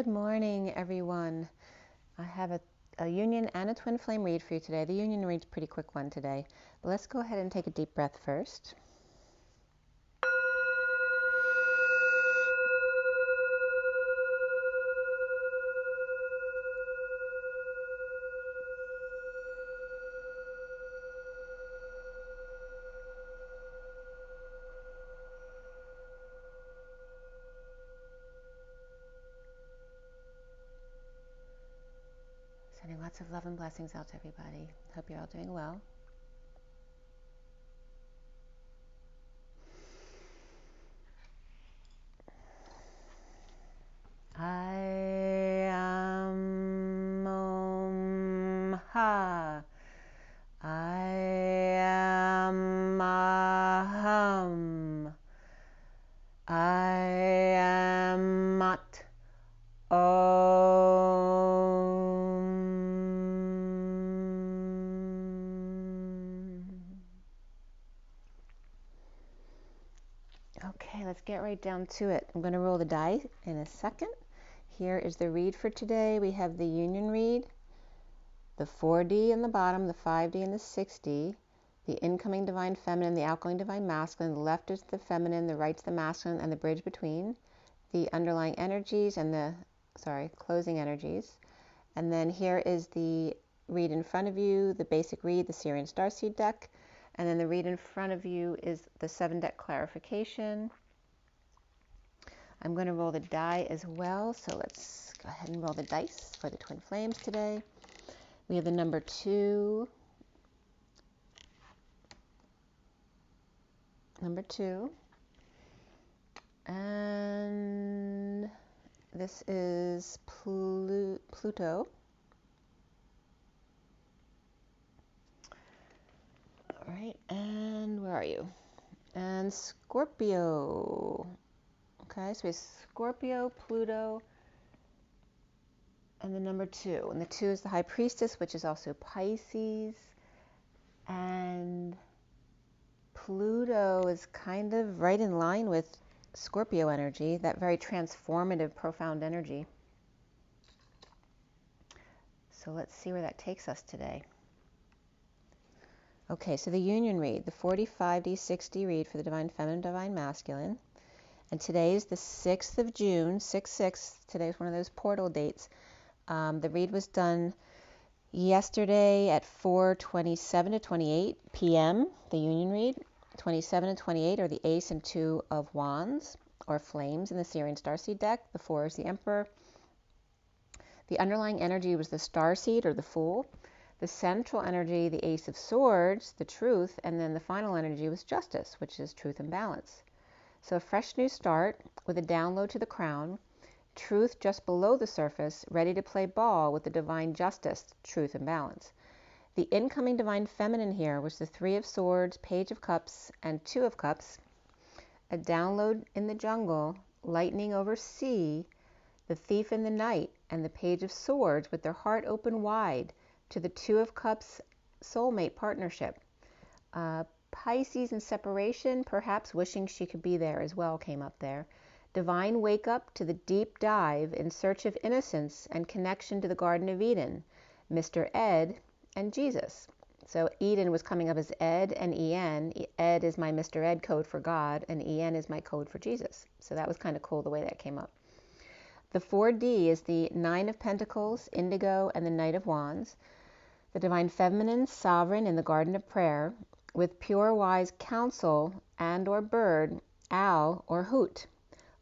Good morning, everyone. I have a union and a twin flame read for you today. The union read's a pretty quick one today. But let's go ahead and take a deep breath first. Sending lots of love and blessings out to everybody. Hope you're all doing well. I am Ha. I am Aham. I am Mat. Okay, let's get right down to it. I'm going to roll the die in a second. Here is the read for today. We have the union read, the 4D in the bottom, the 5D and the 6D, the incoming divine feminine, the outgoing divine masculine, the left is the feminine, the right's the masculine, and the bridge between, the underlying energies and the, closing energies. And then here is the read in front of you, the basic read, the SIRIAN STARSEED deck. And then the read in front of you is the 7-deck clarification. I'm going to roll the die as well, so let's go ahead and roll the dice for the twin flames today. We have the number 2, and this is Pluto. All right, and where are you? And Scorpio. Okay, so we have Scorpio, Pluto, and the number 2. And the 2 is the High Priestess, which is also Pisces. And Pluto is kind of right in line with Scorpio energy, that very transformative, profound energy. So let's see where that takes us today. Okay, so the union read, the 45D, 6D read for the Divine Feminine, Divine Masculine. And today is the 6th of June, 6/6. Today is one of those portal dates. The read was done yesterday at 4:27 to 28 p.m., the union read. 27 and 28 are the Ace and 2 of Wands, or Flames, in the SIRIAN Starseed deck. The 4 is the Emperor. The underlying energy was the Starseed, or the Fool. The central energy, the Ace of Swords, the Truth. And then the final energy was Justice, which is Truth and Balance. So a fresh new start with a download to the crown, truth just below the surface, ready to play ball with the divine justice, truth and balance. The incoming divine feminine here was the 3 of Swords, Page of Cups, and 2 of Cups. A download in the jungle, lightning over sea, the Thief in the night, and the Page of Swords with their heart open wide to the 2 of Cups soulmate partnership. Pisces and separation, perhaps wishing she could be there as well, came up there. Divine wake up to the deep dive in search of innocence and connection to the Garden of Eden, Mr. Ed and Jesus. So Eden was coming up as Ed and En. Ed is my Mr. Ed code for God, and En is my code for Jesus. So that was kind of cool the way that came up. The 4D is the 9 of Pentacles, Indigo, and the Knight of Wands. The Divine Feminine, Sovereign in the Garden of Prayer, with pure wise counsel and or bird, owl or hoot.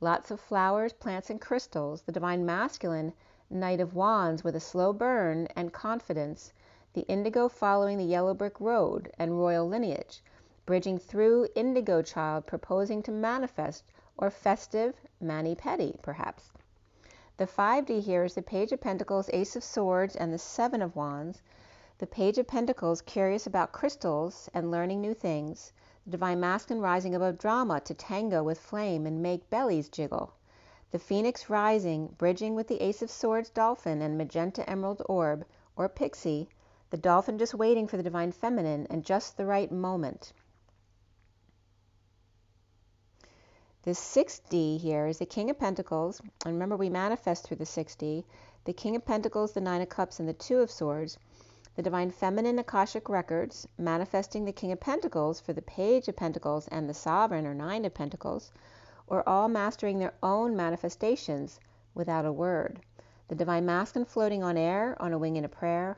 Lots of flowers, plants, and crystals. The Divine Masculine, Knight of Wands with a slow burn and confidence. The Indigo following the yellow brick road and royal lineage. Bridging through Indigo child proposing to manifest or festive mani-pedi perhaps. The 5D here is the Page of Pentacles, Ace of Swords, and the 7 of Wands. The Page of Pentacles, curious about crystals and learning new things. The Divine Masculine rising above drama to tango with flame and make bellies jiggle. The Phoenix rising, bridging with the Ace of Swords Dolphin and Magenta Emerald Orb, or Pixie. The Dolphin just waiting for the Divine Feminine and just the right moment. The 6D here is the King of Pentacles. And remember, we manifest through the 6D. The King of Pentacles, the Nine of Cups, and the Two of Swords. The Divine Feminine Akashic Records, manifesting the King of Pentacles for the Page of Pentacles and the Sovereign or Nine of Pentacles, or all mastering their own manifestations without a word. The Divine Masculine floating on air, on a wing in a prayer.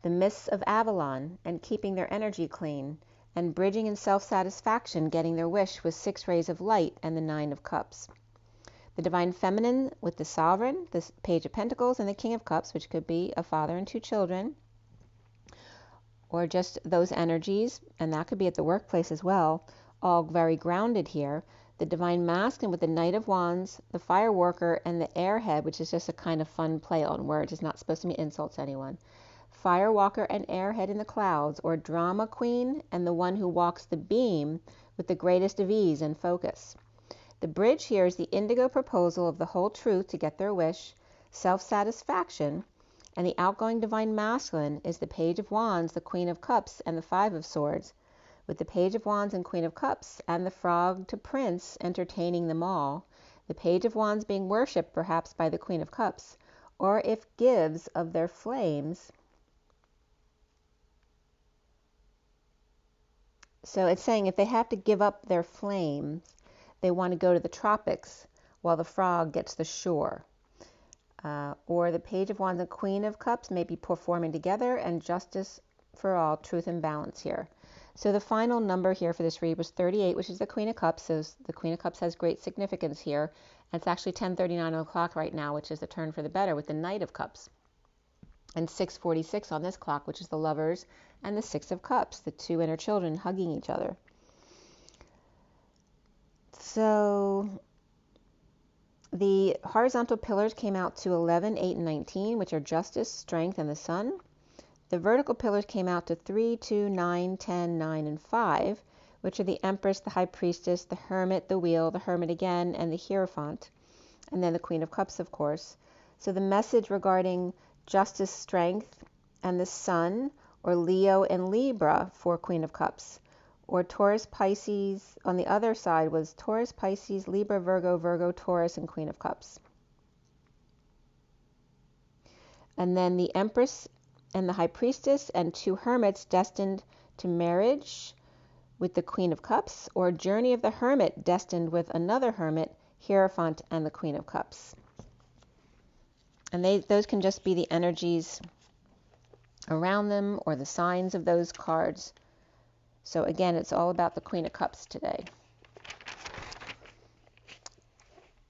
The Mists of Avalon, and keeping their energy clean, and bridging in self-satisfaction, getting their wish with 6 rays of light and the 9 of Cups. The Divine Feminine with the Sovereign, the Page of Pentacles, and the King of Cups, which could be a father and 2 children, or just those energies, and that could be at the workplace as well, all very grounded here. The Divine Masculine with the Knight of Wands, the Fire Worker, and the Airhead, which is just a kind of fun play on words. It's not supposed to be insult to anyone. Fire Walker and Airhead in the clouds, or Drama Queen, and the one who walks the beam with the greatest of ease and focus. The bridge here is the indigo proposal of the whole truth to get their wish, self-satisfaction, and the outgoing Divine Masculine is the Page of Wands, the Queen of Cups, and the Five of Swords, with the Page of Wands and Queen of Cups, and the Frog to Prince entertaining them all, the Page of Wands being worshipped perhaps by the Queen of Cups, or if gives of their flames. So it's saying if they have to give up their flames, they want to go to the tropics while the frog gets the shore. Or the Page of Wands and Queen of Cups may be performing together, and justice for all, truth and balance here. So the final number here for this read was 38, which is the Queen of Cups. So the Queen of Cups has great significance here. And it's actually 10:39 o'clock right now, which is the turn for the better with the Knight of Cups. And 6:46 on this clock, which is the Lovers, and the Six of Cups, the 2 inner children hugging each other. So the horizontal pillars came out to 11, 8, and 19, which are justice, strength, and the sun. The vertical pillars came out to 3, 2, 9, 10, 9, and 5, which are the Empress, the High Priestess, the Hermit, the Wheel, the Hermit again, and the Hierophant, and then the Queen of Cups, of course. So the message regarding justice, strength, and the sun, or Leo and Libra for Queen of Cups, or Taurus, Pisces. On the other side was Taurus, Pisces, Libra, Virgo, Virgo, Taurus, and Queen of Cups. And then the Empress and the High Priestess, and 2 hermits destined to marriage with the Queen of Cups, or Journey of the Hermit destined with another hermit, Hierophant, and the Queen of Cups. And those can just be the energies around them or the signs of those cards. So again, it's all about the Queen of Cups today.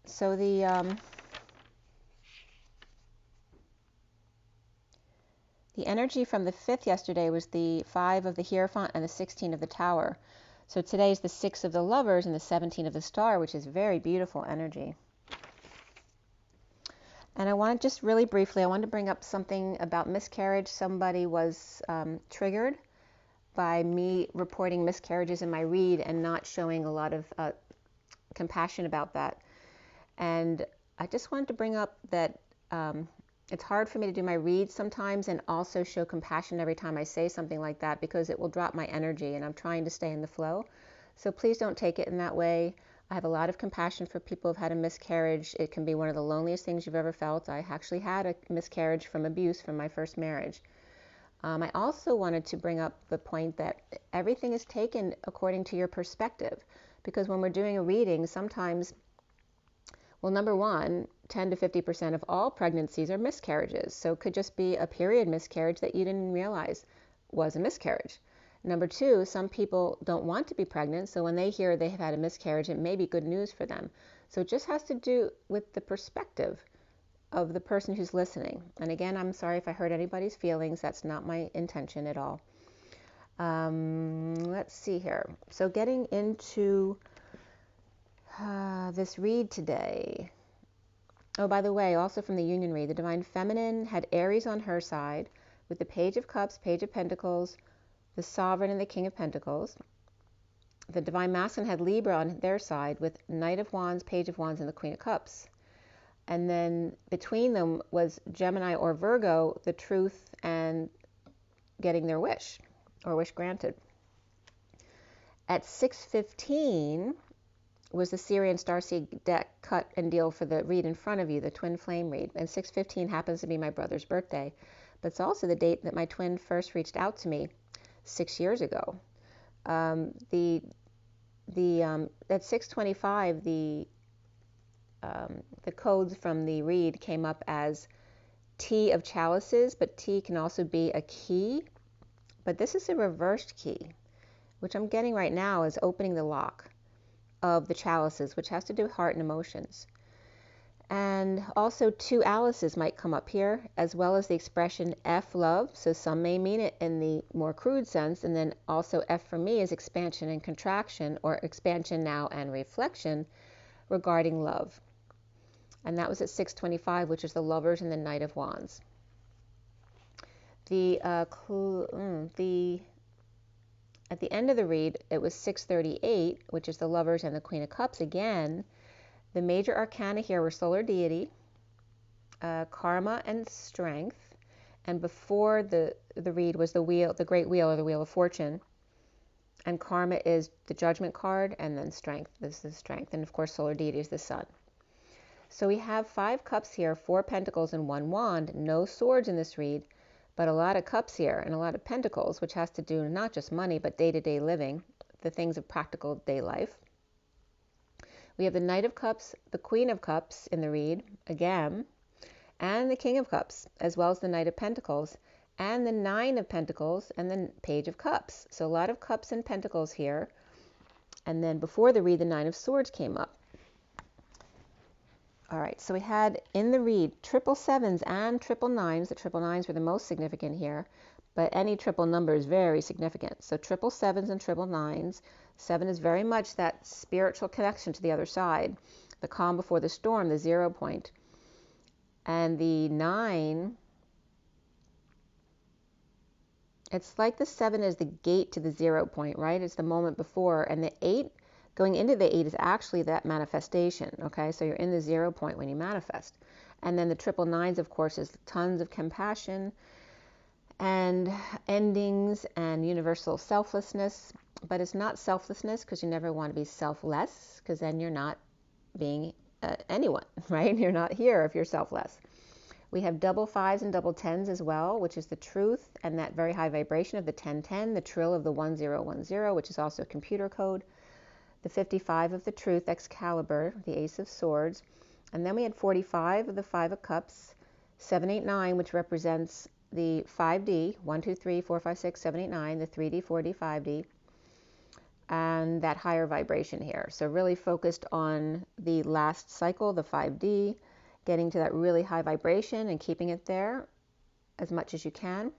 So the energy from the 5th yesterday was the 5 of the Hierophant and the 16 of the Tower. So today is the 6 of the Lovers and the 17 of the Star, which is very beautiful energy. And I want to just really briefly, I wanted to bring up something about miscarriage. Somebody was triggered by me reporting miscarriages in my read and not showing a lot of compassion about that. And I just wanted to bring up that it's hard for me to do my reads sometimes and also show compassion every time I say something like that, because it will drop my energy, and I'm trying to stay in the flow. So please don't take it in that way. I have a lot of compassion for people who've had a miscarriage. It can be one of the loneliest things you've ever felt. I actually had a miscarriage from abuse from my first marriage. I also wanted to bring up the point that everything is taken according to your perspective, because when we're doing a reading, sometimes, well, number one, 10 to 50% of all pregnancies are miscarriages. So it could just be a period miscarriage that you didn't realize was a miscarriage. Number two, some people don't want to be pregnant, so when they hear they have had a miscarriage, it may be good news for them. So it just has to do with the perspective of the person who's listening. And again, I'm sorry if I hurt anybody's feelings. That's not my intention at all. Let's see here. So getting into this read today. Oh, by the way, also from the Union read, the Divine Feminine had Aries on her side with the Page of Cups, Page of Pentacles, the Sovereign, and the King of Pentacles. The Divine Masculine had Libra on their side with Knight of Wands, Page of Wands, and the Queen of Cups. And then between them was Gemini or Virgo, the truth and getting their wish, or wish granted. At 6:15, was the SIRIAN Starseed deck cut and deal for the read in front of you, the twin flame read. And 6/15 happens to be my brother's birthday, but it's also the date that my twin first reached out to me 6 years ago. At 6:25, the codes from the read came up as T of chalices, but T can also be a key. But this is a reversed key, which I'm getting right now is opening the lock of the chalices, which has to do with heart and emotions. And also 2 Alices might come up here, as well as the expression F love. So some may mean it in the more crude sense, and then also F for me is expansion and contraction, or expansion now and reflection regarding love. And that was at 6:25, which is the Lovers and the Knight of Wands. At the end of the read, it was 6:38, which is the Lovers and the Queen of Cups again. The major arcana here were solar deity, karma, and strength. And before the read was the wheel, the great wheel, or the wheel of fortune. And karma is the judgment card, and then strength. This is strength. And of course, solar deity is the sun. So we have 5 cups here, 4 pentacles, and 1 wand. No swords in this read, but a lot of cups here and a lot of pentacles, which has to do not just money, but day-to-day living, the things of practical day life. We have the Knight of Cups, the Queen of Cups in the read, again, and the King of Cups, as well as the Knight of Pentacles, and the 9 of Pentacles, and the Page of Cups. So a lot of cups and pentacles here. And then before the read, the 9 of Swords came up. All right, so we had in the read 777s and 999s. The 999s were the most significant here, but any triple number is very significant. So 777s and 999s. 7 is very much that spiritual connection to the other side, the calm before the storm, the 0 point. And the 9, it's like the 7 is the gate to the 0 point, right? It's the moment before. And the 8, going into the 8 is actually that manifestation, okay? So you're in the 0 point when you manifest. And then the 999s, of course, is tons of compassion and endings and universal selflessness. But it's not selflessness, because you never want to be selfless, because then you're not being anyone, right? You're not here if you're selfless. We have double 5s and double 10s as well, which is the truth and that very high vibration of the 1010, the trill of the 1010, which is also a computer code. The 55 of the truth, Excalibur, the Ace of Swords. And then we had 45 of the 5 of Cups, 789, which represents the 5D, 1, 2, 3, 4, 5, 6, 7, 8, 9, the 3D, 4D, 5D, and that higher vibration here. So really focused on the last cycle, the 5D, getting to that really high vibration and keeping it there as much as you can.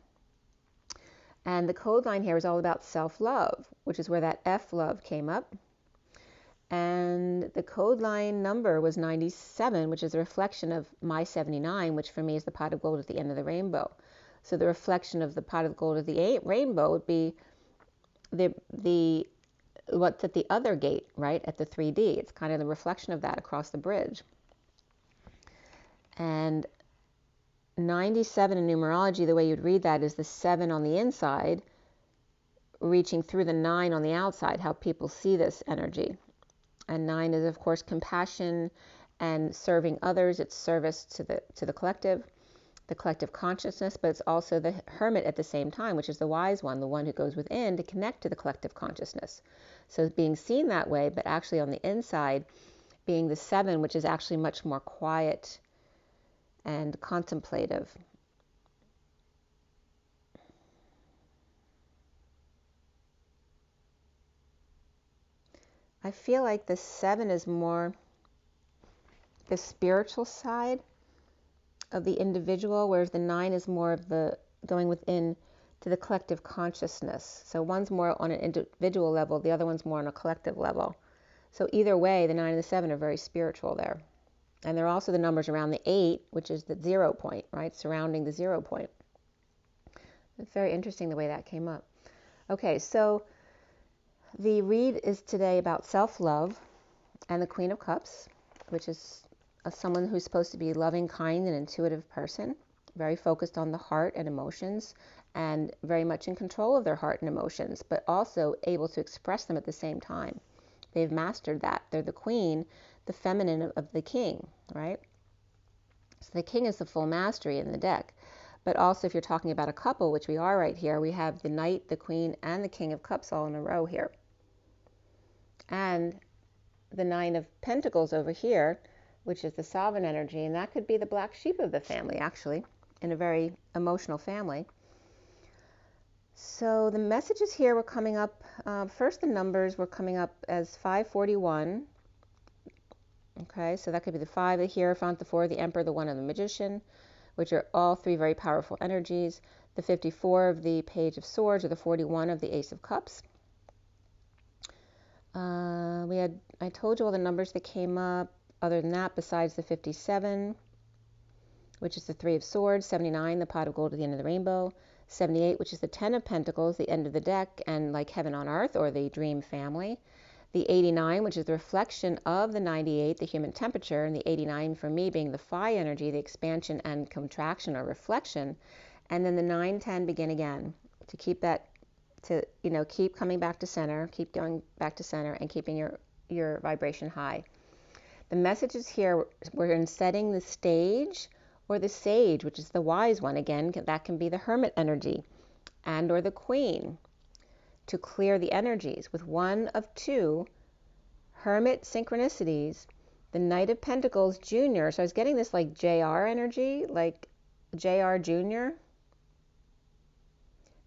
And the code line here is all about self-love, which is where that F love came up. And the code line number was 97, which is a reflection of my 79, which for me is the pot of gold at the end of the rainbow. So the reflection of the pot of gold at the rainbow would be what's at the other gate, right, at the 3D. It's kind of the reflection of that across the bridge. And 97 in numerology, the way you'd read that is the 7 on the inside reaching through the 9 on the outside, how people see this energy. And 9 is, of course, compassion and serving others. It's service to the collective consciousness, but it's also the hermit at the same time, which is the wise one, the one who goes within to connect to the collective consciousness. So it's being seen that way, but actually on the inside being the 7, which is actually much more quiet and contemplative. I feel like the 7 is more the spiritual side of the individual, whereas the 9 is more of the going within to the collective consciousness. So one's more on an individual level, the other one's more on a collective level. So either way, the 9 and the 7 are very spiritual there. And they're also the numbers around the 8, which is the 0 point, right? Surrounding the 0 point. It's very interesting the way that came up. Okay, so the read is today about self-love and the Queen of Cups, which is someone who's supposed to be loving, kind, and intuitive person, very focused on the heart and emotions, and very much in control of their heart and emotions, but also able to express them at the same time. They've mastered that. They're the queen, the feminine of the king, right? So the king is the full mastery in the deck. But also if you're talking about a couple, which we are right here, we have the knight, the queen, and the king of cups all in a row here. And the 9 of pentacles over here, which is the sovereign energy, and that could be the black sheep of the family, actually, in a very emotional family. So the messages here were coming up, first the numbers were coming up as 541. Okay, so that could be the 5, the Hierophant, the 4, the Emperor, the 1, and the Magician, which are all 3 very powerful energies. The 54 of the Page of Swords, or the 41 of the Ace of Cups. I told you all the numbers that came up. Other than that, besides the 57, which is the 3 of Swords, 79, the Pot of Gold at the end of the rainbow, 78, which is the 10 of Pentacles, the end of the deck, and like heaven on earth, or the dream family. The 89, which is the reflection of the 98, the human temperature, and the 89 for me being the phi energy, the expansion and contraction or reflection. And then the 9, 10, begin again, to keep that, to, keep coming back to center, keep going back to center, and keeping your vibration high. The messages here were in setting the stage, or the sage, which is the wise one. Again, that can be the hermit energy, and or the queen, to clear the energies with 1 of 2 hermit synchronicities. The Knight of Pentacles Junior, so I was getting this like JR energy, like JR Junior.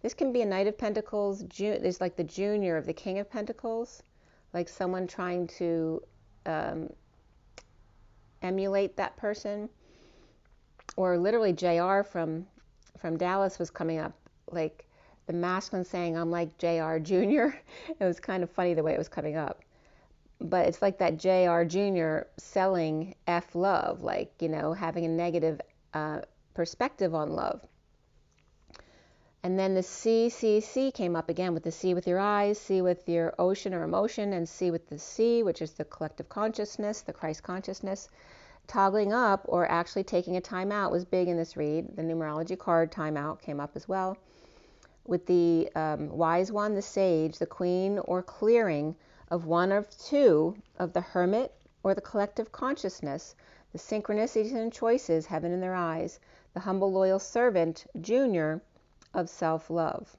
This can be a Knight of Pentacles, there's like the junior of the King of Pentacles, like someone trying to emulate that person. Or literally JR from Dallas was coming up, like the masculine saying, I'm like JR Jr. It was kind of funny the way it was coming up. But it's like that JR Jr. selling F love, like, having a negative perspective on love. And then the C came up again with the C with your eyes, C with your ocean or emotion, and C with the C, which is the collective consciousness, the Christ consciousness. Toggling up or actually taking a time out was big in this read. The numerology card timeout came up as well. With the wise one, the sage, the queen, or clearing of 1 of 2 of the hermit or the collective consciousness, the synchronicities and choices, heaven in their eyes, the humble loyal servant, junior, of self-love.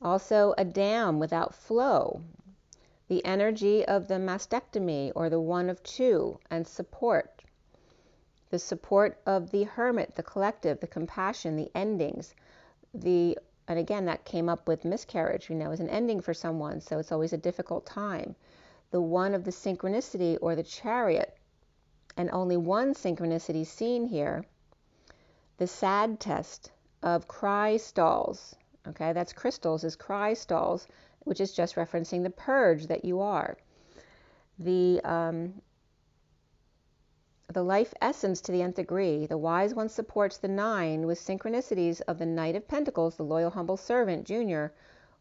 Also a dam without flow, the energy of the mastectomy, or the 1 of 2, and support. The support of the hermit, the collective, the compassion, the endings. And again, that came up with miscarriage, as an ending for someone, so it's always a difficult time. The 1 of the synchronicity, or the chariot, and only 1 synchronicity seen here. The sad test of cry stalls. Okay, that's crystals, is cry stalls, which is just referencing the purge that you are. The life essence to the nth degree. The wise one supports the 9 with synchronicities of the Knight of Pentacles, the loyal humble servant, junior,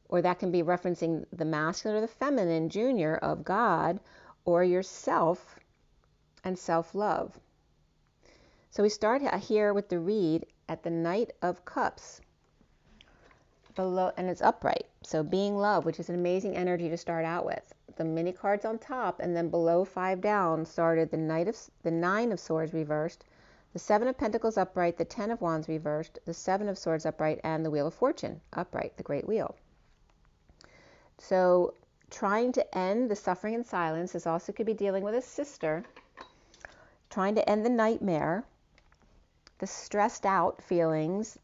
or that can be referencing the masculine or the feminine, junior, of God, or yourself and self-love. So we start here with the read at the Knight of Cups. Below, and it's upright, so being love, which is an amazing energy to start out with. The mini cards on top, and then below 5 down started the 9 of Swords reversed, the 7 of Pentacles upright, the 10 of Wands reversed, the 7 of Swords upright, and the Wheel of Fortune upright, the Great Wheel. So trying to end the suffering and silence. This also could be dealing with a sister, trying to end the nightmare, the stressed out feelings,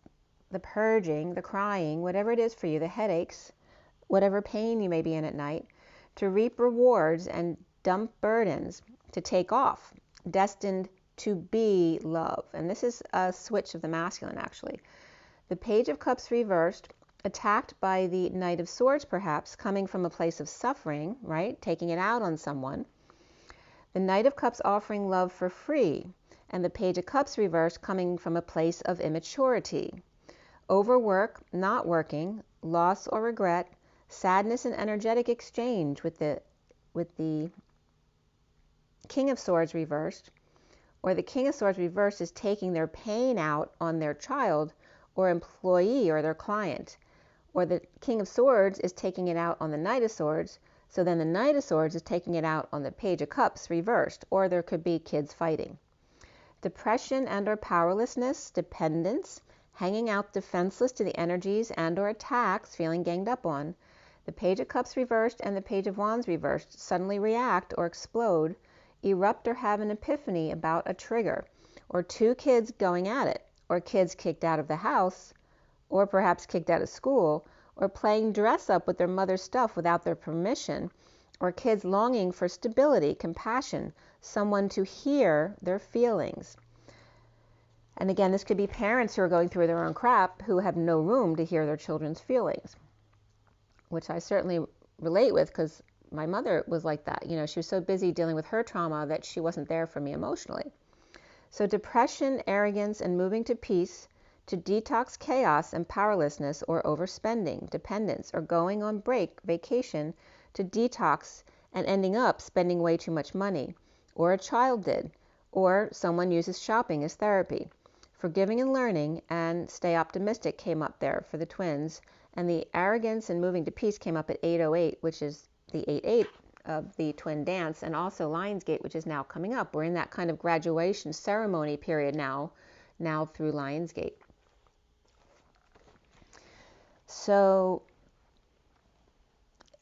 the purging, the crying, whatever it is for you, the headaches, whatever pain you may be in at night, to reap rewards and dump burdens, to take off, destined to be love. And this is a switch of the masculine, actually. The Page of Cups reversed, attacked by the Knight of Swords, perhaps, coming from a place of suffering, right? Taking it out on someone. The Knight of Cups offering love for free, and the Page of Cups reversed coming from a place of immaturity. Overwork, not working, loss or regret, sadness and energetic exchange with the King of Swords reversed, or the King of Swords reversed is taking their pain out on their child or employee or their client, or the King of Swords is taking it out on the Knight of Swords, So then the Knight of Swords is taking it out on the Page of Cups reversed, or there could be kids fighting. Depression and or powerlessness, dependence, hanging out defenseless to the energies and or attacks, feeling ganged up on. The Page of Cups reversed and the Page of Wands reversed suddenly react or explode, erupt or have an epiphany about a trigger, or two kids going at it, or kids kicked out of the house, or perhaps kicked out of school, or playing dress up with their mother's stuff without their permission, or kids longing for stability, compassion, someone to hear their feelings. And again, this could be parents who are going through their own crap who have no room to hear their children's feelings, which I certainly relate with because my mother was like that. You know, she was so busy dealing with her trauma that she wasn't there for me emotionally. So depression, arrogance, and moving to peace, to detox chaos and powerlessness or overspending, dependence, or going on break, vacation, to detox and ending up spending way too much money, or a child did, or someone uses shopping as therapy. Forgiving and learning and stay optimistic came up there for the twins, and the arrogance and moving to peace came up at 808, which is the 8-8 of the twin dance, and also Lionsgate, which is now coming up. We're in that kind of graduation ceremony period now through Lionsgate. So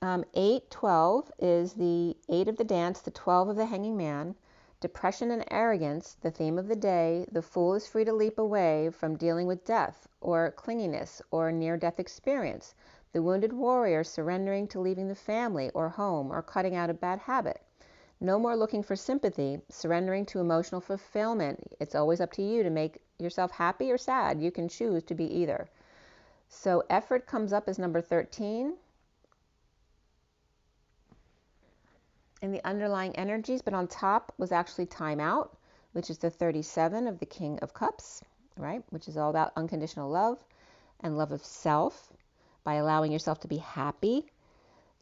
8-12 is the 8 of the dance, the 12 of the hanging man. Depression and arrogance, the theme of the day. The fool is free to leap away from dealing with death or clinginess or near-death experience. The wounded warrior surrendering to leaving the family or home or cutting out a bad habit. No more looking for sympathy, surrendering to emotional fulfillment. It's always up to you to make yourself happy or sad. You can choose to be either. So effort comes up as number 13. In the underlying energies, but on top was actually time out, which is the 37 of the King of Cups, right? Which is all about unconditional love and love of self by allowing yourself to be happy.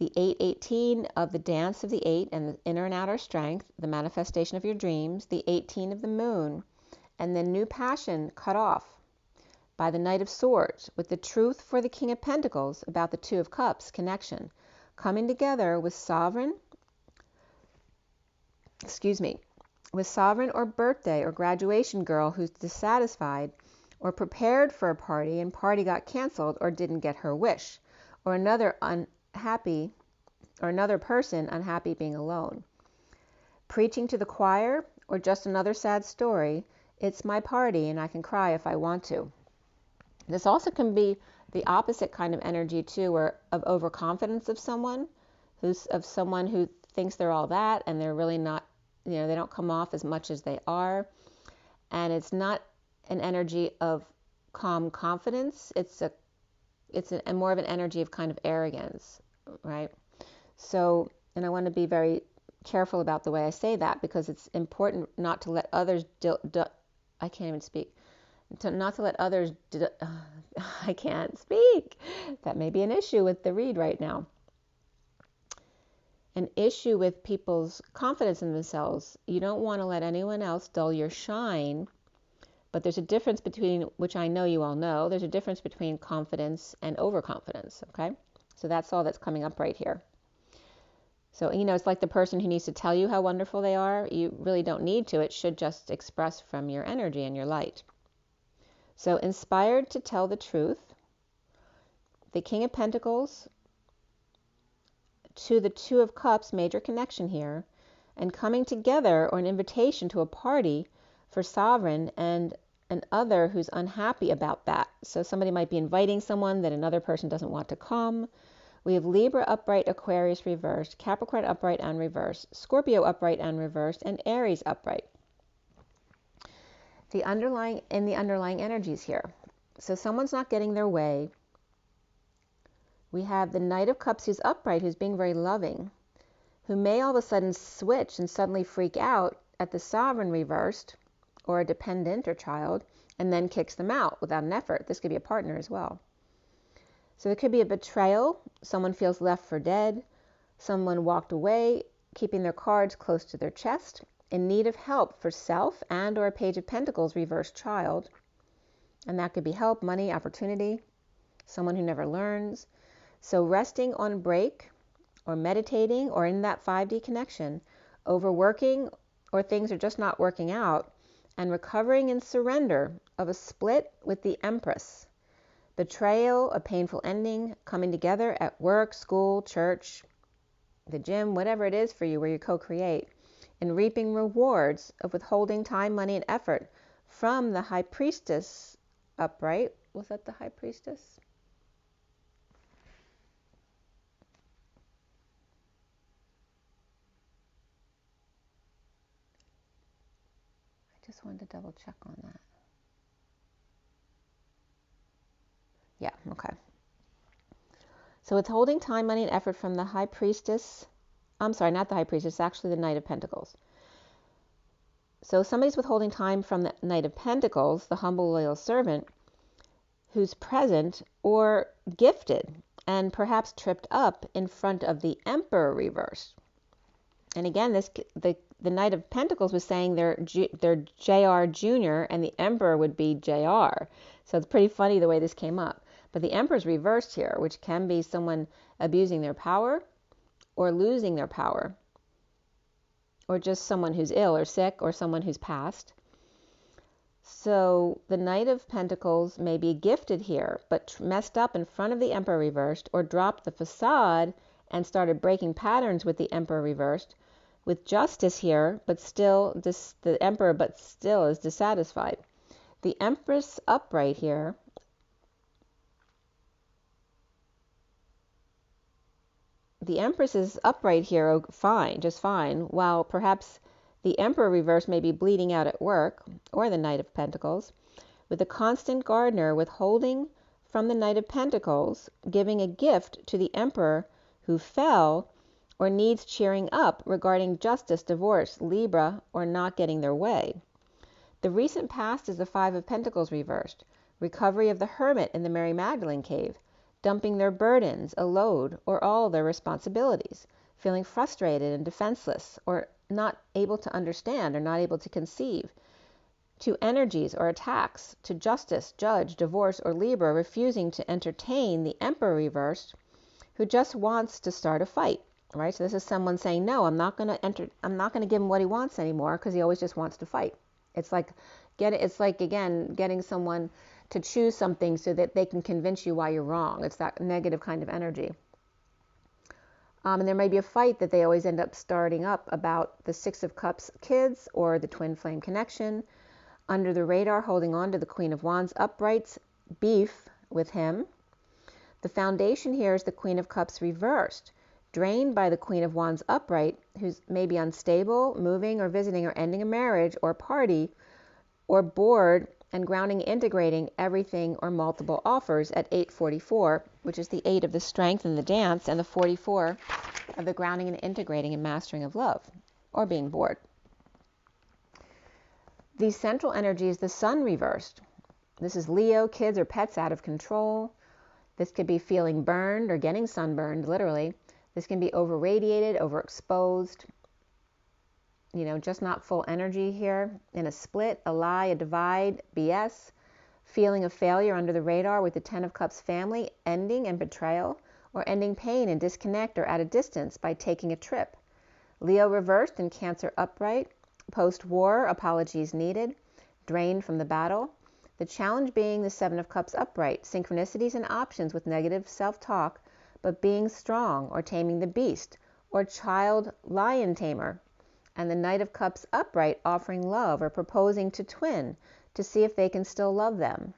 The 8-18 of the dance of the 8 and the inner and outer strength, the manifestation of your dreams. The 18 of the moon, and then new passion cut off by the Knight of Swords, with the truth for the King of Pentacles about the Two of Cups connection, coming together with sovereign or birthday or graduation girl who's dissatisfied or prepared for a party and party got canceled or didn't get her wish, or another person unhappy being alone. Preaching to the choir or just another sad story, it's my party and I can cry if I want to. This also can be the opposite kind of energy too, or of overconfidence of someone who thinks they're all that and they're really not, they don't come off as much as they are. And it's not an energy of calm confidence. It's more of an energy of kind of arrogance, right? So, and I want to be very careful about the way I say that, because it's important not to let others I can't even speak. Not to let others I can't speak. That may be an issue with the read right now. An issue with people's confidence in themselves. You don't want to let anyone else dull your shine, but there's a difference between, which I know you all know, there's a difference between confidence and overconfidence, okay? So that's all that's coming up right here. So, it's like the person who needs to tell you how wonderful they are. You really don't need to. It should just express from your energy and your light. So inspired to tell the truth, the King of Pentacles to the Two of Cups, major connection here, and coming together or an invitation to a party for sovereign and an other who's unhappy about that. So somebody might be inviting someone that another person doesn't want to come. We have Libra upright, Aquarius reversed, Capricorn upright and reversed, Scorpio upright and reversed, and Aries upright. The underlying energies here. So someone's not getting their way. We have the Knight of Cups who's upright, who's being very loving, who may all of a sudden switch and suddenly freak out at the Sovereign reversed, or a dependent or child, and then kicks them out without an effort. This could be a partner as well. So it could be a betrayal. Someone feels left for dead. Someone walked away, keeping their cards close to their chest, in need of help for self, and or a Page of Pentacles reversed child. And that could be help, money, opportunity, someone who never learns. So resting on break or meditating or in that 5D connection, overworking or things are just not working out, and recovering in surrender of a split with the Empress. Betrayal, a painful ending, coming together at work, school, church, the gym, whatever it is for you where you co-create, and reaping rewards of withholding time, money, and effort from the High Priestess upright. Was that the High Priestess? I just wanted to double check on that. Yeah, okay. So withholding time, money, and effort from the High Priestess. I'm sorry, not the High Priestess, it's actually the Knight of Pentacles. So somebody's withholding time from the Knight of Pentacles, the humble, loyal servant, who's present or gifted and perhaps tripped up in front of the Emperor reversed. And again, the Knight of Pentacles was saying they're JR Jr. and the Emperor would be JR. So it's pretty funny the way this came up. But the Emperor's reversed here, which can be someone abusing their power or losing their power, or just someone who's ill or sick or someone who's passed. So the Knight of Pentacles may be gifted here, but messed up in front of the Emperor reversed, or dropped the facade and started breaking patterns with the Emperor reversed, with justice here, but still the Emperor but still is dissatisfied. The Empress upright here, the Empress is upright here, fine, just fine, while perhaps the Emperor reverse may be bleeding out at work, or the Knight of Pentacles, with the constant gardener withholding from the Knight of Pentacles, giving a gift to the Emperor who fell or needs cheering up regarding justice, divorce, Libra, or not getting their way. The recent past is the Five of Pentacles reversed, recovery of the Hermit in the Mary Magdalene cave, dumping their burdens, a load, or all their responsibilities, feeling frustrated and defenseless, or not able to understand or not able to conceive, to energies or attacks, to justice, judge, divorce, or Libra, refusing to entertain the Emperor reversed, who just wants to start a fight, right? So this is someone saying, no, I'm not going to give him what he wants anymore because he always just wants to fight. It's like, again, getting someone to choose something so that they can convince you why you're wrong. It's that negative kind of energy. And there may be a fight that they always end up starting up about the Six of Cups kids or the twin flame connection. Under the radar, holding on to the Queen of Wands uprights, beef with him. The foundation here is the Queen of Cups reversed, drained by the Queen of Wands upright, who's maybe unstable, moving or visiting or ending a marriage or party, or bored and grounding, integrating everything or multiple offers at 844, which is the 8 of the strength and the dance, and the 44 of the grounding and integrating and mastering of love, or being bored. The central energy is the sun reversed. This is Leo, kids or pets out of control. This could be feeling burned or getting sunburned, literally. This can be over-radiated, overexposed, just not full energy here. In a split, a lie, a divide, BS, feeling of failure under the radar with the Ten of Cups family, ending and betrayal, or ending pain and disconnect or at a distance by taking a trip. Leo reversed and Cancer upright, post-war, apologies needed, drained from the battle. The challenge being the Seven of Cups upright, synchronicities and options with negative self-talk, but being strong or taming the beast, or child lion tamer. And the Knight of Cups upright, offering love or proposing to twin to see if they can still love them.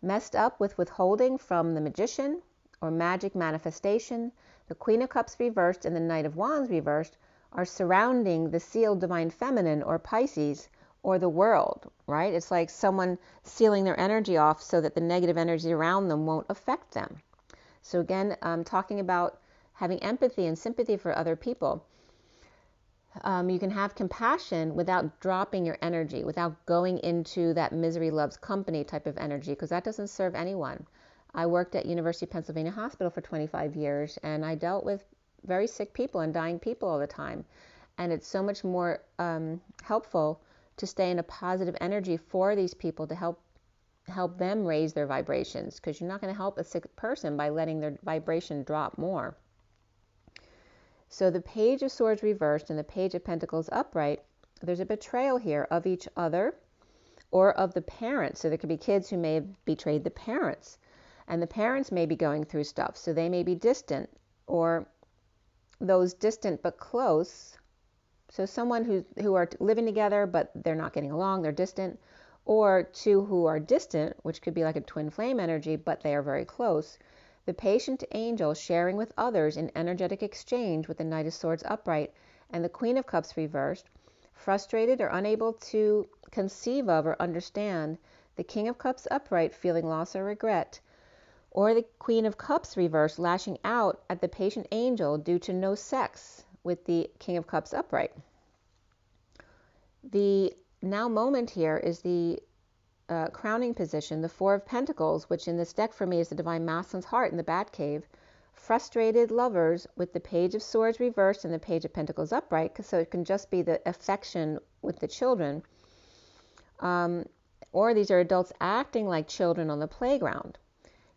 Messed up with withholding from the Magician or magic manifestation, the Queen of Cups reversed and the Knight of Wands reversed are surrounding the sealed Divine Feminine or Pisces or the world, right? It's like someone sealing their energy off so that the negative energy around them won't affect them. So again, talking about having empathy and sympathy for other people. You can have compassion without dropping your energy, without going into that misery loves company type of energy, because that doesn't serve anyone. I worked at University of Pennsylvania Hospital for 25 years, and I dealt with very sick people and dying people all the time. And it's so much more helpful to stay in a positive energy for these people to help them raise their vibrations, because you're not going to help a sick person by letting their vibration drop more. So the Page of Swords reversed and the Page of Pentacles upright, there's a betrayal here of each other or of the parents. So there could be kids who may have betrayed the parents, and the parents may be going through stuff, so they may be distant, or those distant but close. So someone who are living together but they're not getting along, they're distant, or two who are distant, which could be like a twin flame energy, but they are very close. The patient angel sharing with others in energetic exchange with the Knight of Swords upright and the Queen of Cups reversed, frustrated or unable to conceive of or understand the King of Cups upright, feeling loss or regret, or the Queen of Cups reversed, lashing out at the patient angel due to no sex with the King of Cups upright. The now moment here is the crowning position, the Four of Pentacles, which in this deck for me is the Divine Masculine's heart in the Batcave. Frustrated lovers with the Page of Swords reversed and the Page of Pentacles upright, so it can just be the affection with the children. Or these are adults acting like children on the playground,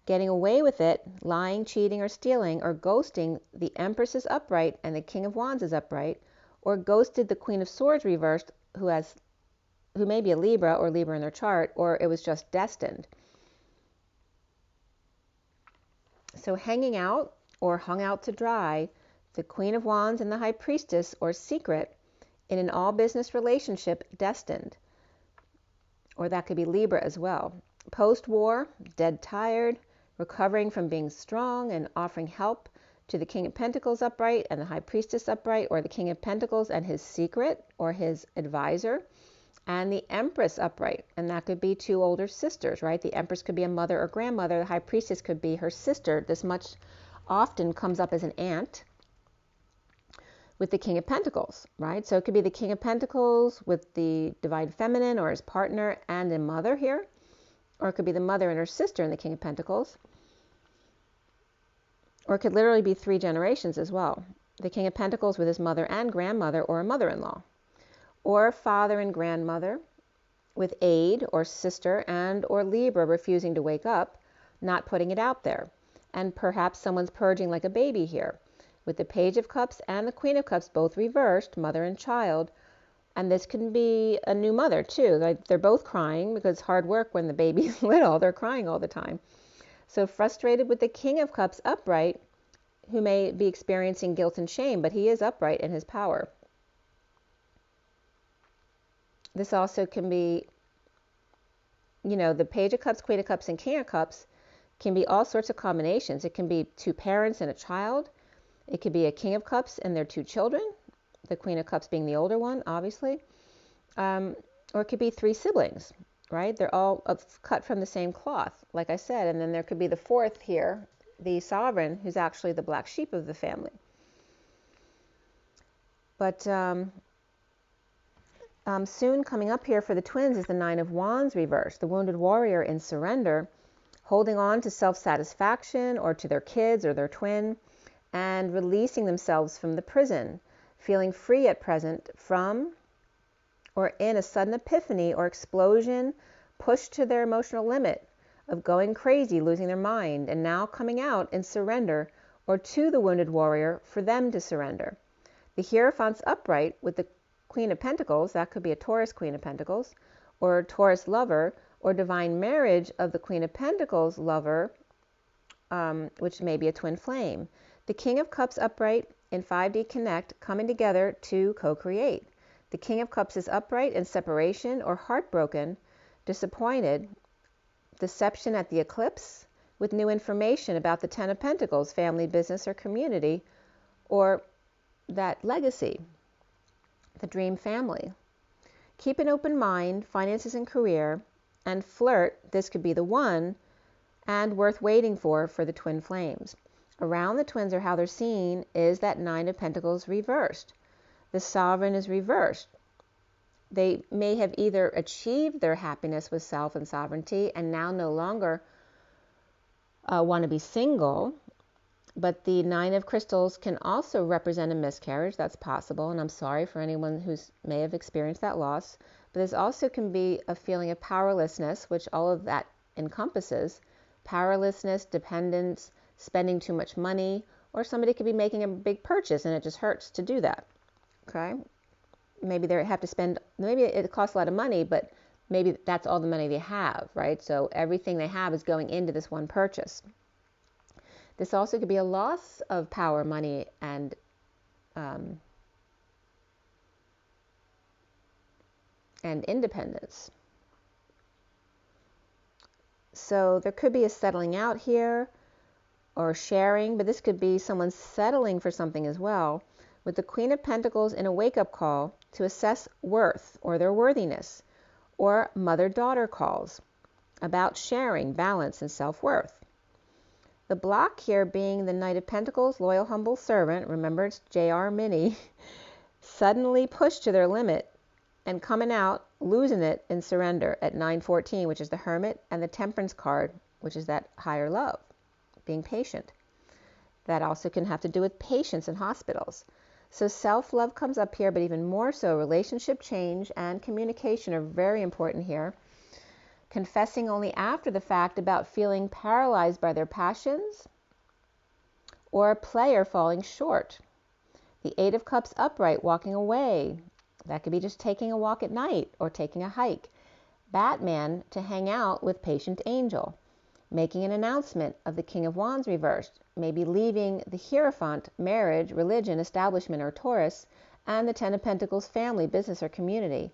getting away with it, lying, cheating, or stealing, or ghosting the Empress is upright and the King of Wands is upright, or ghosted the Queen of Swords reversed, who may be a Libra or Libra in their chart, or it was just destined. So hanging out or hung out to dry, the Queen of Wands and the High Priestess, or secret, in an all-business relationship, destined. Or that could be Libra as well. Post-war, dead tired, recovering from being strong and offering help to the King of Pentacles upright and the High Priestess upright, or the King of Pentacles and his secret or his advisor, and the Empress upright, and that could be two older sisters, right? The Empress could be a mother or grandmother. The High Priestess could be her sister. This much often comes up as an aunt with the King of Pentacles, right? So it could be the King of Pentacles with the Divine Feminine or his partner and a mother here, or it could be the mother and her sister in the King of Pentacles, or it could literally be 3 generations as well. The King of Pentacles with his mother and grandmother, or a mother-in-law, or father and grandmother with aide or sister and or Libra refusing to wake up, not putting it out there. And perhaps someone's purging like a baby here, with the Page of Cups and the Queen of Cups both reversed, mother and child. And this can be a new mother too. Like they're both crying because it's hard work when the baby's little. They're crying all the time. So frustrated with the King of Cups upright, who may be experiencing guilt and shame, but he is upright in his power. This also can be, the Page of Cups, Queen of Cups, and King of Cups can be all sorts of combinations. It can be 2 parents and a child. It could be a King of Cups and their 2 children, the Queen of Cups being the older one, obviously. Or it could be 3 siblings, right? They're all cut from the same cloth, like I said. And then there could be the 4th here, the Sovereign, who's actually the black sheep of the family. But soon coming up here for the twins is the Nine of Wands reversed, the wounded warrior in surrender, holding on to self-satisfaction or to their kids or their twin, and releasing themselves from the prison, feeling free at present from or in a sudden epiphany or explosion, pushed to their emotional limit of going crazy, losing their mind, and now coming out in surrender or to the wounded warrior for them to surrender. The Hierophant's upright with the Queen of Pentacles, that could be a Taurus Queen of Pentacles, or a Taurus lover, or divine marriage of the Queen of Pentacles lover, which may be a twin flame. The King of Cups upright in 5D Connect, coming together to co-create. The King of Cups is upright in separation or heartbroken, disappointed, deception at the eclipse, with new information about the Ten of Pentacles, family, business, or community, or that legacy, the dream family. Keep an open mind, finances and career, and flirt, this could be the one, and worth waiting for the twin flames. Around the twins, or how they're seen, is that Nine of Pentacles reversed. The Sovereign is reversed. They may have either achieved their happiness with self and sovereignty and now no longer want to be single, but the Nine of Crystals can also represent a miscarriage. That's possible, and I'm sorry for anyone who may have experienced that loss. But this also can be a feeling of powerlessness, which all of that encompasses. Powerlessness, dependence, spending too much money, or somebody could be making a big purchase and it just hurts to do that. Okay? Maybe they have to spend, maybe it costs a lot of money, but maybe that's all the money they have, right? So everything they have is going into this one purchase. This also could be a loss of power, money, and independence. So there could be a settling out here or sharing, but this could be someone settling for something as well, with the Queen of Pentacles in a wake-up call to assess worth or their worthiness, or mother-daughter calls about sharing, balance, and self-worth. The block here being the Knight of Pentacles, loyal, humble servant, remember it's JR Mini, suddenly pushed to their limit and coming out, losing it in surrender at 9:14, which is the Hermit, and the Temperance card, which is that higher love, being patient. That also can have to do with patience in hospitals. So self-love comes up here, but even more so, relationship change and communication are very important here. Confessing only after the fact about feeling paralyzed by their passions, or a player falling short. The Eight of Cups upright, walking away. That could be just taking a walk at night or taking a hike. Batman to hang out with Patient Angel. Making an announcement of the King of Wands reversed. Maybe leaving the Hierophant, marriage, religion, establishment, or Taurus, and the Ten of Pentacles, family, business, or community.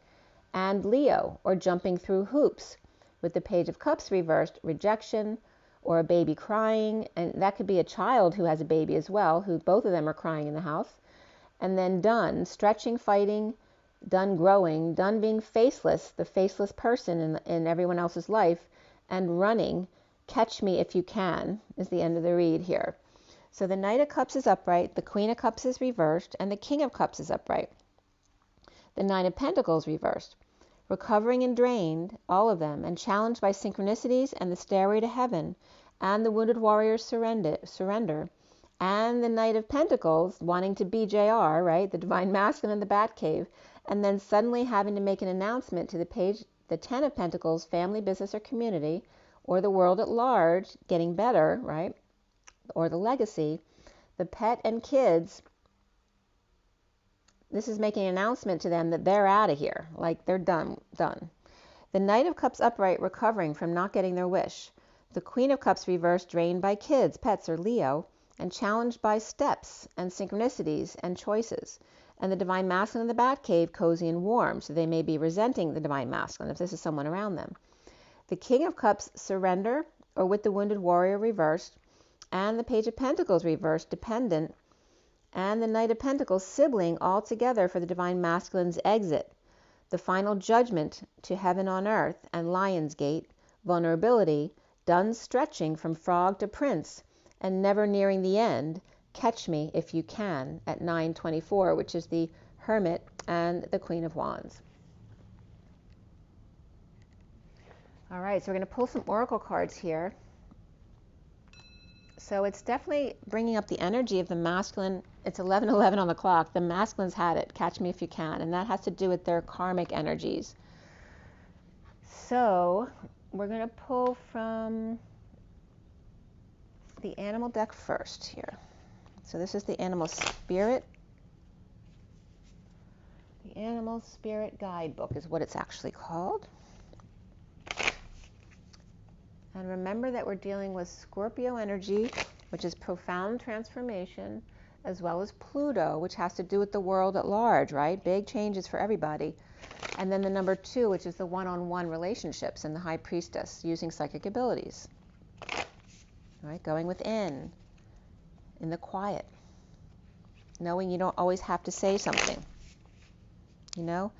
And Leo, or jumping through hoops. With the Page of Cups reversed, rejection, or a baby crying. And that could be a child who has a baby as well, who both of them are crying in the house. And then done, stretching, fighting, done growing, done being faceless, the faceless person in everyone else's life, and running, catch me if you can, is the end of the read here. So the Knight of Cups is upright, the Queen of Cups is reversed, and the King of Cups is upright. The Nine of Pentacles reversed. Recovering and drained, all of them, and challenged by synchronicities and the stairway to heaven, and the Wounded Warrior's surrender, and the Knight of Pentacles wanting to be JR, right, the Divine Masculine in the Batcave, and then suddenly having to make an announcement to the Ten of Pentacles, family, business, or community, or the world at large, getting better, right, or the legacy, the pet and kids. This is making an announcement to them that they're out of here, like they're done. The Knight of Cups upright, recovering from not getting their wish. The Queen of Cups reversed, drained by kids, pets, or Leo, and challenged by steps and synchronicities and choices. And the Divine Masculine in the Batcave, cozy and warm, so they may be resenting the Divine Masculine if this is someone around them. The King of Cups, surrender, or with the Wounded Warrior reversed, and the Page of Pentacles reversed, dependent, and the Knight of Pentacles, sibling, all together for the Divine Masculine's exit. The final judgment to heaven on earth and Lion's Gate, vulnerability, done stretching from frog to prince, and never nearing the end, catch me if you can, at 9:24, which is the Hermit and the Queen of Wands. All right, so we're going to pull some oracle cards here. So it's definitely bringing up the energy of the masculine. It's 11:11 on the clock. The masculine's had it. Catch me if you can. And that has to do with their karmic energies. So we're going to pull from the animal deck first here. So this is the animal spirit. The animal spirit guidebook is what it's actually called. And remember that we're dealing with Scorpio energy, which is profound transformation, as well as Pluto, which has to do with the world at large, right? Big changes for everybody. And then the number 2, which is the one-on-one relationships, and the High Priestess, using psychic abilities. Right? Going within, in the quiet. Knowing you don't always have to say something. You know,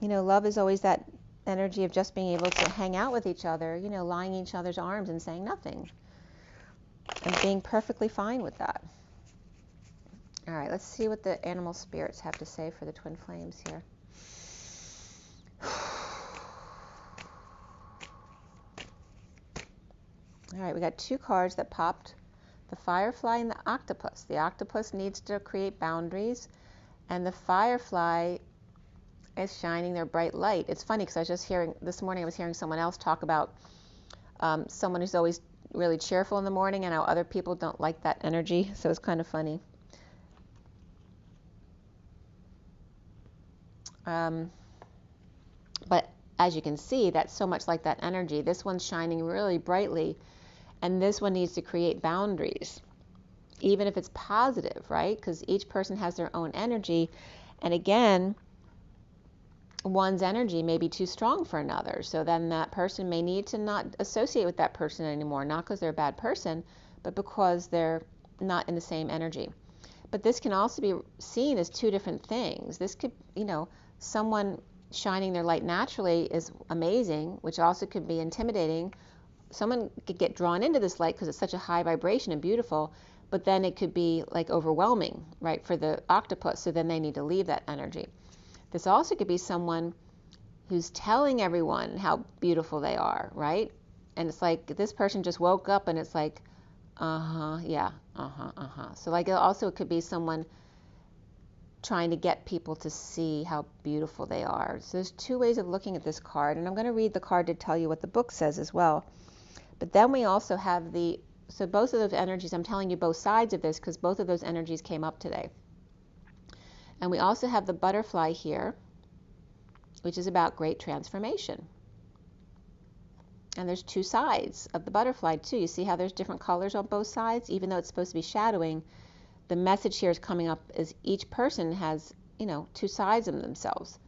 love is always that energy of just being able to hang out with each other, lying in each other's arms and saying nothing. And being perfectly fine with that. All right, let's see what the animal spirits have to say for the twin flames here. All right, we got 2 cards that popped. The Firefly and the Octopus. The Octopus needs to create boundaries, and the Firefly is shining their bright light. It's funny because I was just hearing, this morning I was hearing someone else talk about someone who's always really cheerful in the morning and how other people don't like that energy. So it's kind of funny. But as you can see, that's so much like that energy. This one's shining really brightly, and this one needs to create boundaries, even if it's positive, right? Because each person has their own energy. And again, one's energy may be too strong for another. So then that person may need to not associate with that person anymore, not because they're a bad person, but because they're not in the same energy. But this can also be seen as two different things. This could, someone shining their light naturally is amazing, which also could be intimidating. Someone could get drawn into this light because it's such a high vibration and beautiful, but then it could be like overwhelming, right, for the octopus. So then they need to leave that energy. This also could be someone who's telling everyone how beautiful they are, right? And it's like this person just woke up and it's like, yeah, So like it could be someone trying to get people to see how beautiful they are. So there's two ways of looking at this card, and I'm going to read the card to tell you what the book says as well. But then we also have so both of those energies, I'm telling you both sides of this because both of those energies came up today. And we also have the butterfly here, which is about great transformation. And there's two sides of the butterfly too. You see how there's different colors on both sides? Even though it's supposed to be shadowing, the message here is coming up as each person has, two sides of themselves.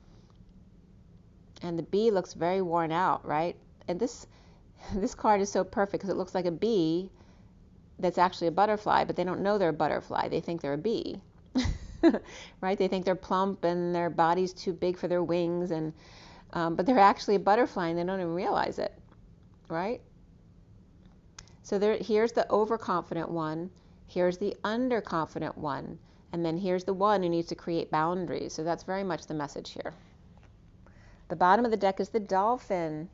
And the bee looks very worn out, right? And this card is so perfect because it looks like a bee that's actually a butterfly, but they don't know they're a butterfly. They think they're a bee, right? They think they're plump and their body's too big for their wings, but they're actually a butterfly and they don't even realize it, right? So here's the overconfident one. Here's the underconfident one. And then here's the one who needs to create boundaries. So that's very much the message here. The bottom of the deck is the dolphin.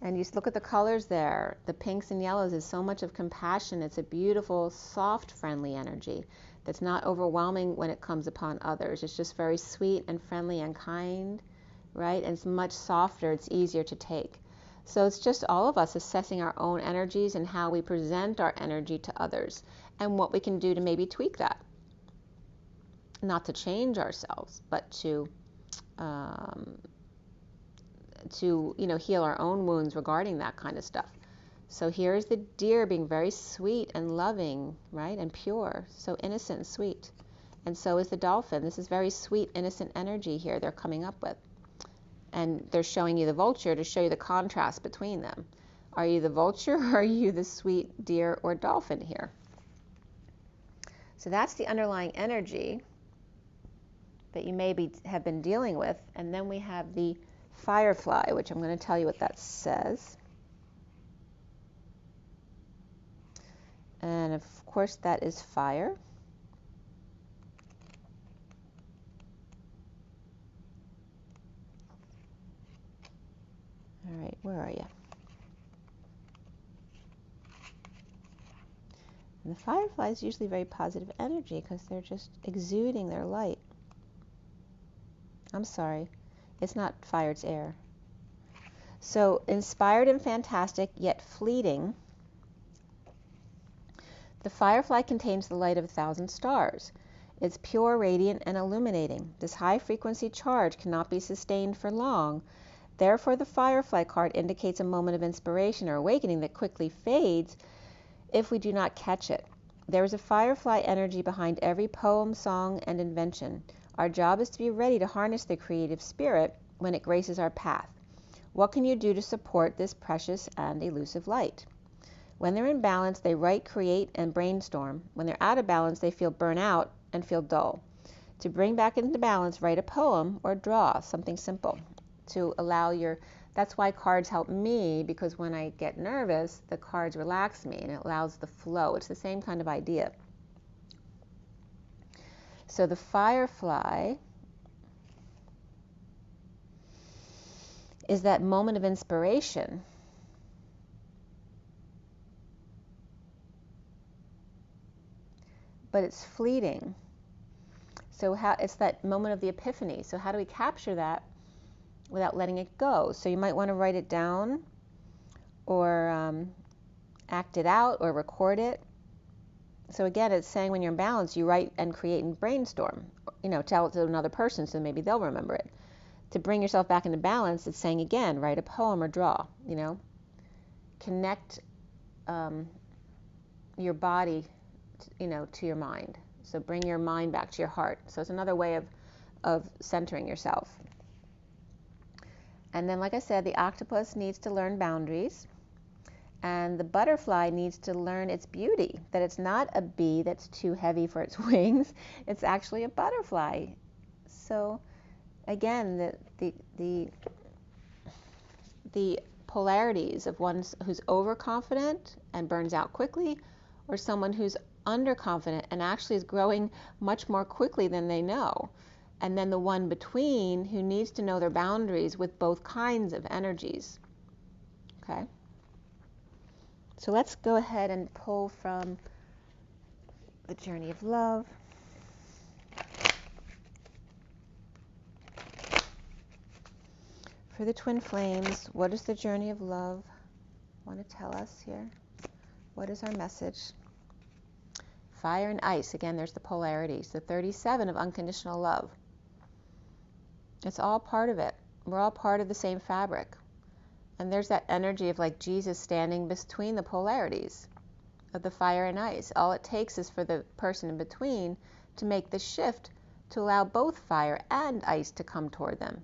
And you just look at the colors there. The pinks and yellows is so much of compassion. It's a beautiful, soft, friendly energy that's not overwhelming when it comes upon others. It's just very sweet and friendly and kind, right? And it's much softer. It's easier to take. So it's just all of us assessing our own energies and how we present our energy to others and what we can do to maybe tweak that. Not to change ourselves, but to heal our own wounds regarding that kind of stuff. So here's the deer being very sweet and loving, right, and pure, so innocent and sweet. And so is the dolphin. This is very sweet, innocent energy here they're coming up with. And they're showing you the vulture to show you the contrast between them. Are you the vulture or are you the sweet deer or dolphin here? So that's the underlying energy that you maybe have been dealing with. And then we have the firefly, which I'm going to tell you what that says. And of course that is fire. All right, where are you? And the firefly is usually very positive energy because they're just exuding their light. I'm sorry, it's not fire, it's air. So inspired and fantastic, yet fleeting, the firefly contains the light of 1,000 stars. It's pure, radiant, and illuminating. This high-frequency charge cannot be sustained for long. Therefore, the firefly card indicates a moment of inspiration or awakening that quickly fades if we do not catch it. There is a firefly energy behind every poem, song, and invention. Our job is to be ready to harness the creative spirit when it graces our path. What can you do to support this precious and elusive light? When they're in balance, they write, create, and brainstorm. When they're out of balance, they feel burnout and feel dull. To bring back into balance, write a poem or draw something simple to allow that's why cards help me, because when I get nervous, the cards relax me and it allows the flow. It's the same kind of idea. So the firefly is that moment of inspiration. But it's fleeting. So it's that moment of the epiphany. So how do we capture that without letting it go? So you might want to write it down or act it out or record it. So again, it's saying when you're in balance, you write and create and brainstorm. Tell it to another person so maybe they'll remember it. To bring yourself back into balance, it's saying again, write a poem or draw. Connect your body, to your mind. So bring your mind back to your heart. So it's another way of centering yourself. And then, like I said, the octopus needs to learn boundaries. And the butterfly needs to learn its beauty, that it's not a bee that's too heavy for its wings. It's actually a butterfly. So again, the polarities of one who's overconfident and burns out quickly, or someone who's underconfident and actually is growing much more quickly than they know. And then the one between who needs to know their boundaries with both kinds of energies. Okay? So let's go ahead and pull from the Journey of Love. For the twin flames, what does the Journey of Love want to tell us here? What is our message? Fire and ice. Again, there's the polarities. The 37 of unconditional love. It's all part of it. We're all part of the same fabric. And there's that energy of like Jesus standing between the polarities of the fire and ice. All it takes is for the person in between to make the shift to allow both fire and ice to come toward them.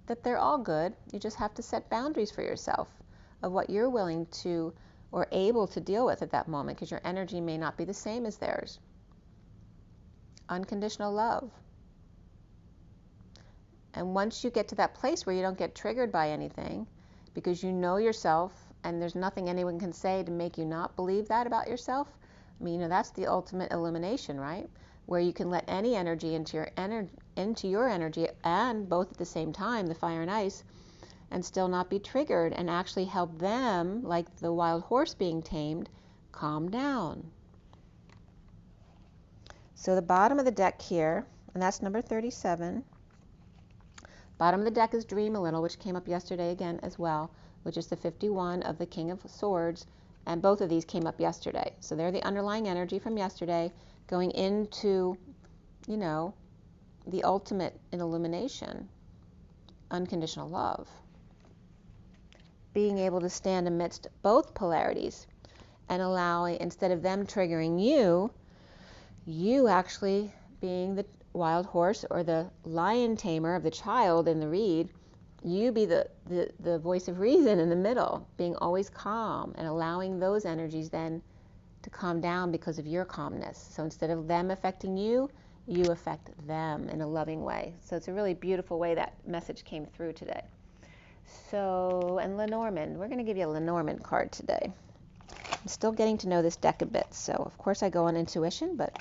That they're all good. You just have to set boundaries for yourself of what you're willing to or able to deal with at that moment, because your energy may not be the same as theirs. Unconditional love. And once you get to that place where you don't get triggered by anything, because you know yourself and there's nothing anyone can say to make you not believe that about yourself, I mean, that's the ultimate illumination, right? Where you can let any energy into your energy and both at the same time, the fire and ice, and still not be triggered and actually help them, like the wild horse being tamed, calm down. So the bottom of the deck here, and that's number 37. Bottom of the deck is Dream a Little, which came up yesterday again as well, which is the 51 of the King of Swords, and both of these came up yesterday. So they're the underlying energy from yesterday going into, the ultimate in illumination, unconditional love. Being able to stand amidst both polarities and allowing, instead of them triggering you actually being the wild horse or the lion tamer of the child in the reed, you be the voice of reason in the middle, being always calm and allowing those energies then to calm down because of your calmness. So instead of them affecting you, you affect them in a loving way. So it's a really beautiful way that message came through today. So, and Lenormand, we're going to give you a Lenormand card today. I'm still getting to know this deck a bit, so of course I go on intuition, but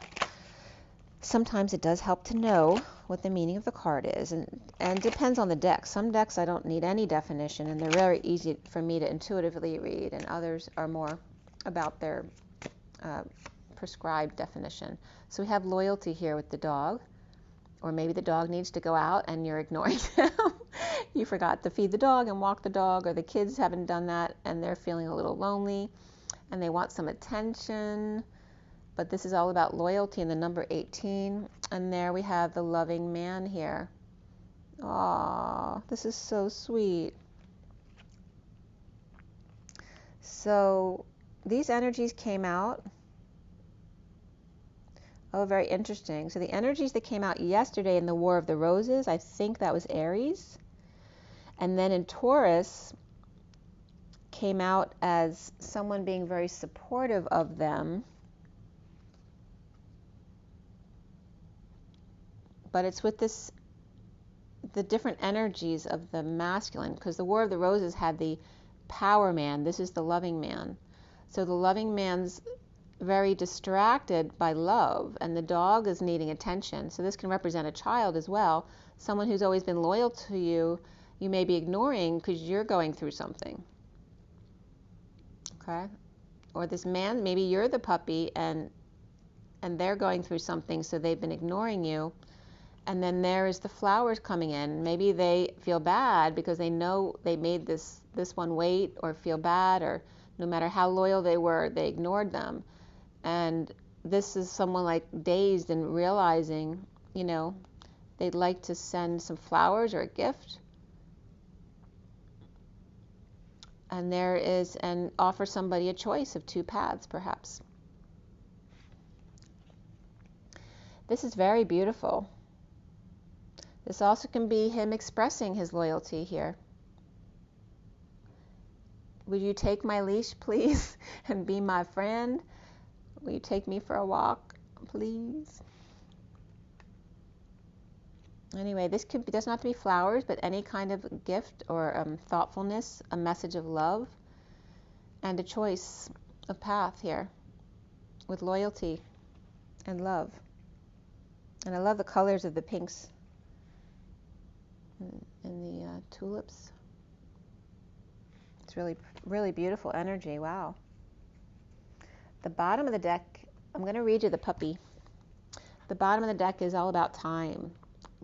sometimes it does help to know what the meaning of the card is, and depends on the deck. Some decks I don't need any definition, and they're very easy for me to intuitively read, and others are more about their prescribed definition. So we have loyalty here with the dog, or maybe the dog needs to go out and you're ignoring them. You forgot to feed the dog and walk the dog, or the kids haven't done that and they're feeling a little lonely and they want some attention. But this is all about loyalty in the number 18. And there we have the loving man here. Aww, this is so sweet. So these energies came out. Oh, very interesting. So the energies that came out yesterday in the War of the Roses, I think that was Aries. And then in Taurus, came out as someone being very supportive of them. But it's with this, the different energies of the masculine, because the War of the Roses had the power man. This is the loving man. So the loving man's very distracted by love, and the dog is needing attention. So this can represent a child as well. Someone who's always been loyal to you, you may be ignoring because you're going through something. Okay? Or this man, maybe you're the puppy and they're going through something, so they've been ignoring you. And then there is the flowers coming in. Maybe they feel bad because they know they made this one wait, or feel bad or No matter how loyal they were, they ignored them. And this is someone like dazed and realizing, you know, they'd like to send some flowers or a gift. And offer somebody a choice of two paths, perhaps. This is very beautiful. This also can be him expressing his loyalty here. Would you take my leash, please, and be my friend? Will you take me for a walk, please? Anyway, this doesn't have to be flowers, but any kind of gift or thoughtfulness, a message of love, and a choice of path here with loyalty and love. And I love the colors of the pinks and the tulips. It's really, really beautiful energy. Wow. The bottom of the deck, I'm going to read you the puppy. The bottom of the deck is all about time,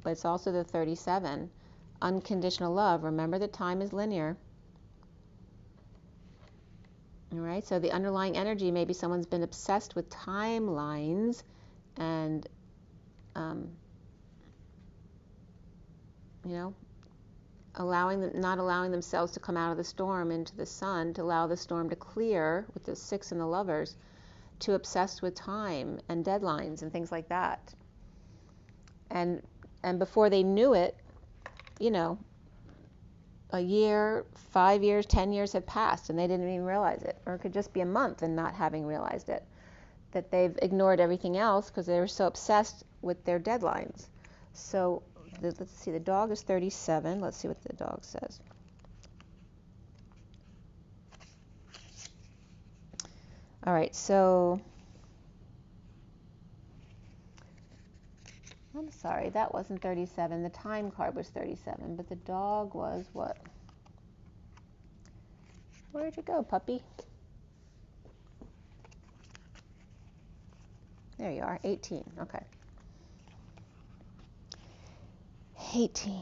but it's also the 37. Unconditional love. Remember that time is linear. All right, so the underlying energy, maybe someone's been obsessed with timelines and, you know, not allowing themselves to come out of the storm into the sun, to allow the storm to clear with the 6 and the lovers, too obsessed with time and deadlines and things like that. And before they knew it, you know, a year, 5 years, 10 years had passed and they didn't even realize it. Or it could just be a month and not having realized it. That they've ignored everything else because they were so obsessed with their deadlines. So let's see, the dog is 37. Let's see what the dog says. All right, so I'm sorry, that wasn't 37. The time card was 37, but the dog was what? Where'd you go, puppy? There you are, 18. Okay. 18.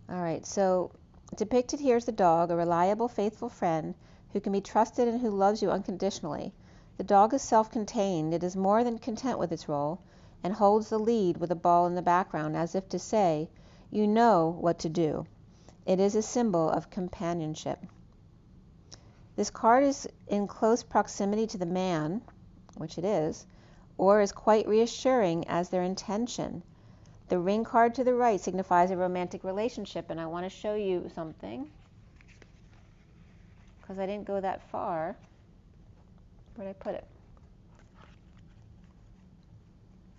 All right, so depicted here is the dog, a reliable, faithful friend who can be trusted and who loves you unconditionally. The dog is self-contained. It is more than content with its role and holds the lead with a ball in the background as if to say, you know what to do. It is a symbol of companionship. This card is in close proximity to the man, which it is, or is quite reassuring as their intention. The ring card to the right signifies a romantic relationship, and I want to show you something because I didn't go that far. Where did I put it?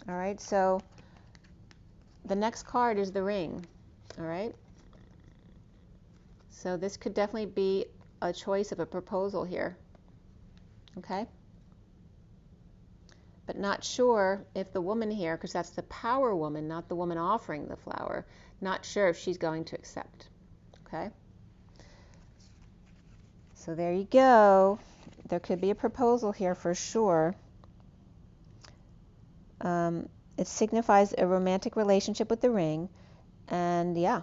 All right, so the next card is the ring. All right, so this could definitely be a choice of a proposal here. Okay, but not sure if the woman here, because that's the power woman, not the woman offering the flower, not sure if she's going to accept. Okay, so there you go. There could be a proposal here for sure. It signifies a romantic relationship with the ring, and yeah.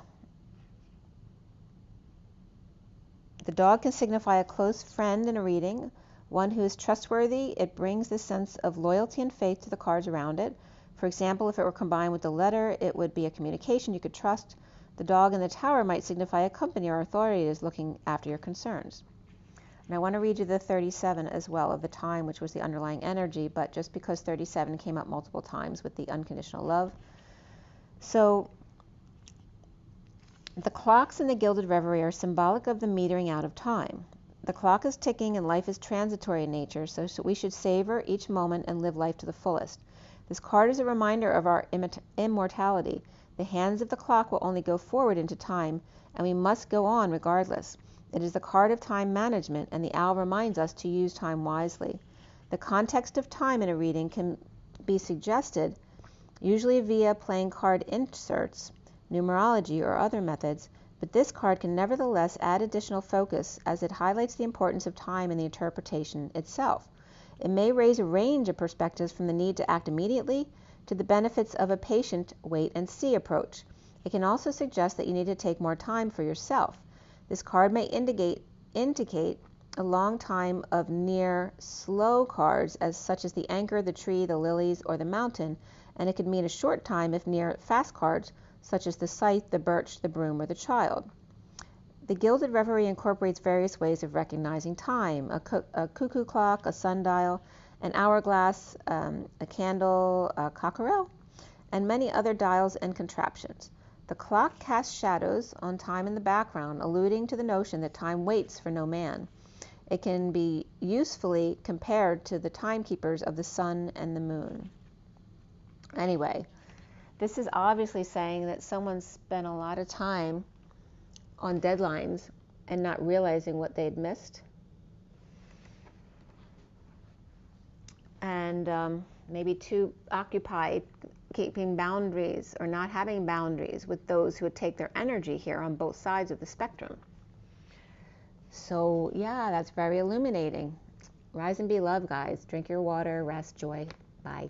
The dog can signify a close friend in a reading, one who is trustworthy. It brings the sense of loyalty and faith to the cards around it. For example, if it were combined with the letter, it would be a communication you could trust. The dog in the tower might signify a company or authority that is looking after your concerns. And I want to read you the 37 as well of the time, which was the underlying energy, but just because 37 came up multiple times with the unconditional love. So the clocks in the Gilded Reverie are symbolic of the metering out of time. The clock is ticking and life is transitory in nature, so we should savor each moment and live life to the fullest. This card is a reminder of our immortality. The hands of the clock will only go forward into time, and we must go on regardless. It is the card of time management, and the owl reminds us to use time wisely. The context of time in a reading can be suggested, usually via playing card inserts, numerology, or other methods, but this card can nevertheless add additional focus as it highlights the importance of time in the interpretation itself. It may raise a range of perspectives from the need to act immediately to the benefits of a patient wait-and-see approach. It can also suggest that you need to take more time for yourself. This card may indicate a long time of near slow cards, such as the anchor, the tree, the lilies, or the mountain, and it could mean a short time if near fast cards, such as the scythe, the birch, the broom, or the child. The Gilded Reverie incorporates various ways of recognizing time: a cuckoo clock, a sundial, an hourglass, a candle, a cockerel, and many other dials and contraptions. The clock casts shadows on time in the background, alluding to the notion that time waits for no man. It can be usefully compared to the timekeepers of the sun and the moon. Anyway, this is obviously saying that someone spent a lot of time on deadlines and not realizing what they'd missed. And maybe too occupied keeping boundaries or not having boundaries with those who would take their energy here on both sides of the spectrum. So yeah, that's very illuminating. Rise and be love, guys. Drink your water, rest, joy. Bye.